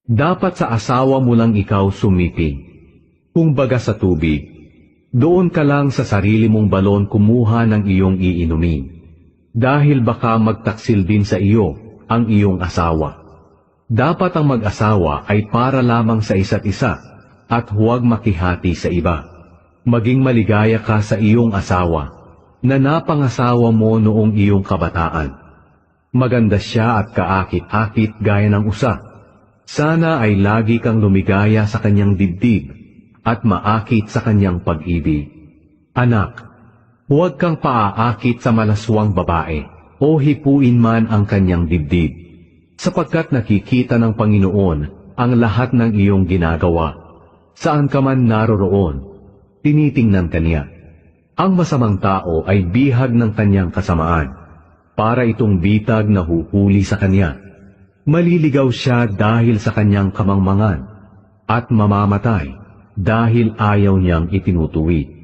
Dapat sa asawa mo lang ikaw sumiping. Kung baga sa tubig, doon ka lang sa sarili mong balon kumuha ng iyong iinumin. Dahil baka magtaksil din sa iyo ang iyong asawa. Dapat ang mag-asawa ay para lamang sa isa't isa at huwag makihati sa iba. Maging maligaya ka sa iyong asawa na napangasawa mo noong iyong kabataan. Maganda siya at kaakit-akit gaya ng usa. Sana ay lagi kang lumigaya sa kanyang dibdib at maakit sa kanyang pag-ibig. Anak, huwag kang paaakit sa malaswang babae o hipuin man ang kanyang dibdib, sapagkat nakikita ng Panginoon ang lahat ng iyong ginagawa. Saan ka man naroroon, tinitingnan ka niya. Ang masamang tao ay bihag ng kanyang kasamaan, para itong bitag na huhuli sa kanya. Maliligaw siya dahil sa kanyang kamangmangan, at mamamatay dahil ayaw niyang itinutuwid.